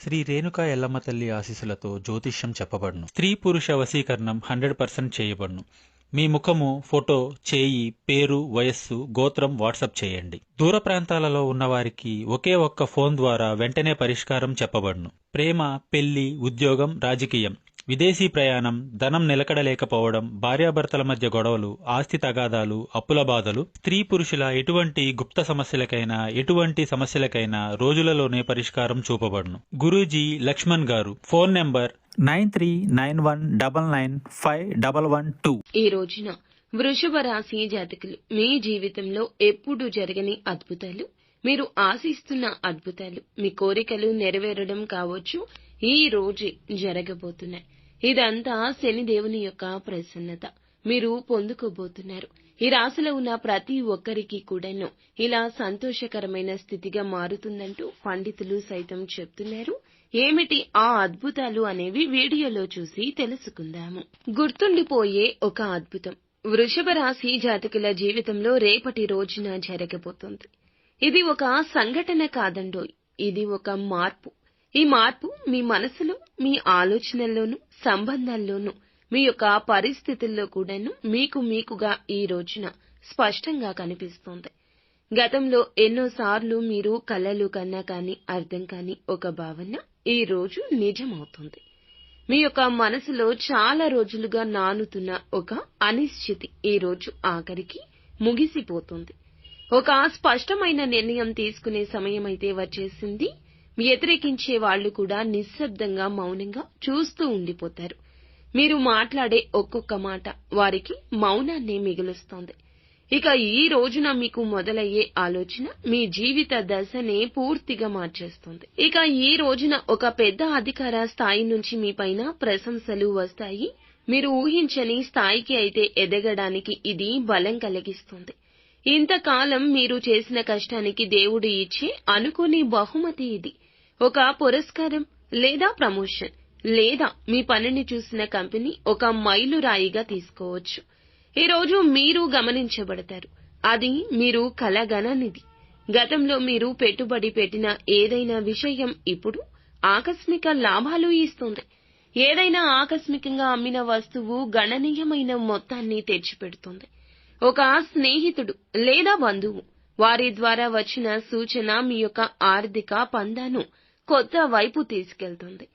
శ్రీ రేణుకా ఎల్లమ్మ తల్లి ఆశీస్సులతో జ్యోతిష్యం చెప్పబడును. స్త్రీ పురుష వశీకరణం 100% చేయబడును. మీ ముఖము, ఫోటో, చేయి, పేరు, వయస్సు, గోత్రం వాట్సాప్ చేయండి. దూర ప్రాంతాలలో ఉన్నవారికి ఒకే ఒక్క ఫోన్ ద్వారా వెంటనే పరిష్కారం చెప్పబడును. ప్రేమ, పెళ్లి, ఉద్యోగం, రాజకీయం, విదేశీ ప్రయాణం, ధనం నిలకడలేకపోవడం, భార్యాభర్తల మధ్య గొడవలు, ఆస్తి తగాదాలు, అప్పుల బాధలు, స్త్రీ పురుషుల ఎటువంటి గుప్త సమస్యలకైనా రోజులలోనే పరిష్కారం చూపబడును. గురూజీ లక్ష్మణ్ గారు. Phone number 9391999512. ఈ రోజున వృషభ రాశి జాతకులు మీ జీవితంలో ఎప్పుడూ జరగని అద్భుతాలు, మీరు ఆశిస్తున్న అద్భుతాలు, మీ కోరికలు నెరవేరడం కావచ్చు, ఈ రోజే జరగబోతున్నాయి. ఇదంతా శనిదేవుని యొక్క ప్రసన్నత మీరు పొందుకోబోతున్నారు. ఈ రాశిలో ఉన్న ప్రతి ఒక్కరికి కూడాను ఇలా సంతోషకరమైన స్థితిగా మారుతుందంటూ పండితులు సైతం చెప్తున్నారు. ఏమిటి ఆ అద్భుతాలు అనేవి వీడియోలో చూసి తెలుసుకుందాము. గుర్తుండిపోయే ఒక అద్భుతం వృషభ రాశి జాతకుల జీవితంలో రేపటి రోజున జరగబోతోంది. ఇది ఒక సంఘటన కాదండోయ్, ఇది ఒక మార్పు. ఈ మార్పు మీ మనసులో, మీ ఆలోచనల్లోనూ, సంబంధాల్లోనూ, మీ యొక్క పరిస్థితుల్లో కూడాను మీకుగా ఈ రోజున స్పష్టంగా కనిపిస్తోంది. గతంలో ఎన్నోసార్లు మీరు కలలు కన్నా కానీ అర్థం కాని ఒక భావన ఈ రోజు నిజమవుతుంది. మీ యొక్క మనసులో చాలా రోజులుగా నానుతున్న ఒక అనిశ్చితి ఈ రోజు ఆఖరికి ముగిసిపోతుంది. ఒక స్పష్టమైన నిర్ణయం తీసుకునే సమయమైతే వచ్చేసింది. వ్యతిరేకించే వాళ్లు కూడా నిశ్శబ్దంగా, మౌనంగా చూస్తూ ఉండిపోతారు. మీరు మాట్లాడే ఒక్కొక్క మాట వారికి మౌనాన్నే మిగులుస్తోంది. ఇక ఈ రోజున మీకు మొదలయ్యే ఆలోచన మీ జీవిత దశనే పూర్తిగా మార్చేస్తుంది. ఇక ఈ రోజున ఒక పెద్ద అధికార స్థాయి నుంచి మీపైన ప్రశంసలు వస్తాయి. మీరు ఊహించని స్థాయికి అయితే ఎదగడానికి ఇది బలం కలిగిస్తుంది. ఇంతకాలం మీరు చేసిన కష్టానికి దేవుడు ఇచ్చే అనుకోని బహుమతి ఇది. ఒక పురస్కారం లేదా ప్రమోషన్, లేదా మీ పనిని చూసిన కంపెనీ ఒక మైలురాయిగా తీసుకోవచ్చు. ఈ రోజు మీరు గమనించబడతారు. అది మీరు కలగననిది. గతంలో మీరు పెట్టుబడి పెట్టిన ఏదైనా విషయం ఇప్పుడు ఆకస్మిక లాభాలు ఇస్తుంది. ఏదైనా ఆకస్మికంగా అమ్మిన వస్తువు గణనీయమైన మొత్తాన్ని తెచ్చిపెడుతుంది. ఒక స్నేహితుడు లేదా బంధువు, వారి ద్వారా వచ్చిన సూచన మీ యొక్క ఆర్థిక పందాను కొత్త వైపు తీసుకెళ్తుంది.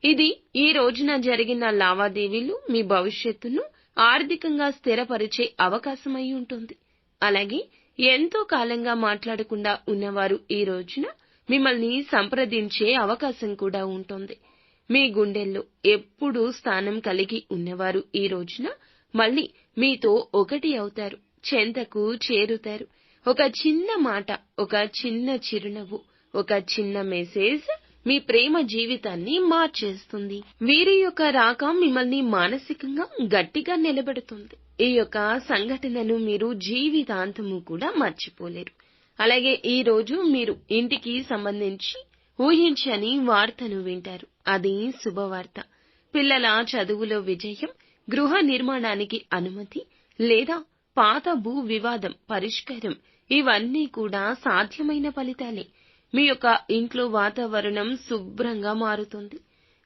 ఇది ఈ రోజున జరిగిన లావాదేవీలు మీ భవిష్యత్తును ఆర్థికంగా స్థిరపరిచే అవకాశమై ఉంటుంది. అలాగే ఎంతో కాలంగా మాట్లాడకుండా ఉన్నవారు ఈ రోజున మిమ్మల్ని సంప్రదించే అవకాశం కూడా ఉంటుంది. మీ గుండెల్లో ఎప్పుడూ స్థానం కలిగి ఉన్నవారు ఈ రోజున మళ్ళీ మీతో ఒకటి అవుతారు, చెంతకు చేరుతారు. ఒక చిన్న మాట, ఒక చిన్న చిరునవ్వు, ఒక చిన్న మెసేజ్ మీ ప్రేమ జీవితాన్ని మార్చేస్తుంది. వీరి యొక్క రాక మిమ్మల్ని మానసికంగా గట్టిగా నిలబెడుతుంది. ఈ యొక్క సంఘటనను మీరు జీవితాంతము కూడా మర్చిపోలేరు. అలాగే ఈ రోజు మీరు ఇంటికి సంబంధించి ఊహించని వార్తను వింటారు. అది శుభవార్త. పిల్లల చదువులో విజయం, గృహ నిర్మాణానికి అనుమతి, లేదా పాత భూ వివాదం పరిష్కారం, ఇవన్నీ కూడా సాధ్యమైన ఫలితాలే. మీ యొక్క ఇంట్లో వాతావరణం శుభ్రంగా మారుతుంది.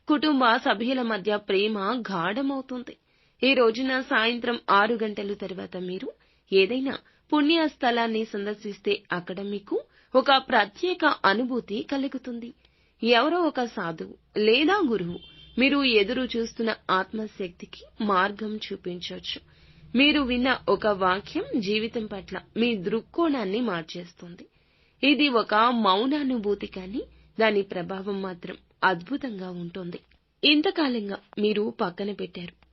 కుటుంబ సభ్యుల మధ్య ప్రేమ గాఢమవుతుంది. ఈ రోజున సాయంత్రం 6 గంటల తర్వాత మీరు ఏదైనా పుణ్య స్థలాన్ని సందర్శిస్తే అక్కడ మీకు ఒక ప్రత్యేక అనుభూతి కలుగుతుంది. ఎవరో ఒక సాధువు లేదా గురువు మీరు ఎదురు చూస్తున్న ఆత్మశక్తికి మార్గం చూపించవచ్చు. మీరు విన్న ఒక వాక్యం జీవితం పట్ల మీ దృక్కోణాన్ని మార్చేస్తుంది. ఇది ఒక మౌనానుభూతి, కానీ దాని ప్రభావం మాత్రం అద్భుతంగా ఉంటుంది. ఇంతకాలంగా మీరు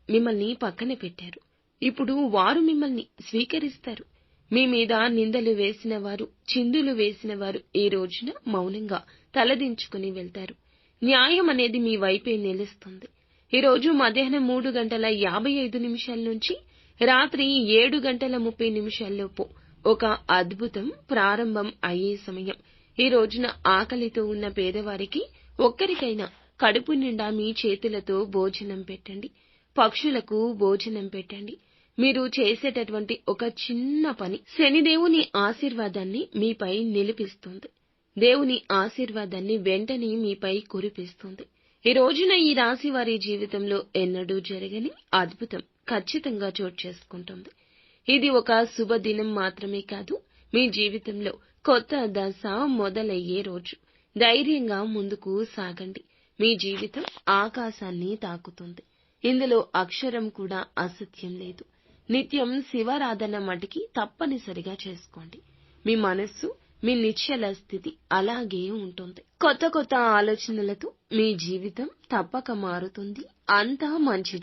మిమ్మల్ని పక్కన పెట్టారు. ఇప్పుడు వారు మిమ్మల్ని స్వీకరిస్తారు. మీ మీద నిందలు వేసిన వారు, చిందులు వేసిన వారు ఈ రోజున మౌనంగా తలదించుకుని వెళ్తారు. న్యాయం అనేది మీ వైపే నిలుస్తుంది. ఈ రోజు మధ్యాహ్నం 3:55 నుంచి రాత్రి 7:30 ఒక అద్భుతం ప్రారంభం అయ్యే సమయం. ఈ రోజున ఆకలితో ఉన్న పేదవారికి ఒక్కరికైనా కడుపు నిండా మీ చేతులతో భోజనం పెట్టండి. పక్షులకు భోజనం పెట్టండి. మీరు చేసేటటువంటి ఒక చిన్న పని శనిదేవుని ఆశీర్వాదాన్ని మీపై నిలిపిస్తుంది. దేవుని ఆశీర్వాదాన్ని వెంటనే మీపై కురిపిస్తుంది. ఈ రోజున ఈ రాశి వారి జీవితంలో ఎన్నడూ జరగని అద్భుతం ఖచ్చితంగా చోటు చేసుకుంటుంది. ఇది ఒక శుభదినం మాత్రమే కాదు, మీ జీవితంలో కొత్త దశ మొదలయ్యే రోజు. ధైర్యంగా ముందుకు సాగండి. మీ జీవితం ఆకాశాన్ని తాకుతుంది. ఇందులో అక్షరం కూడా అసత్యం లేదు. నిత్యం శివారాధన మటికి తప్పనిసరిగా చేసుకోండి. మీ మనస్సు, మీ నిశ్చల స్థితి అలాగే ఉంటుంది. కొత్త కొత్త ఆలోచనలతో మీ జీవితం తప్పక మారుతుంది. అంతా మంచి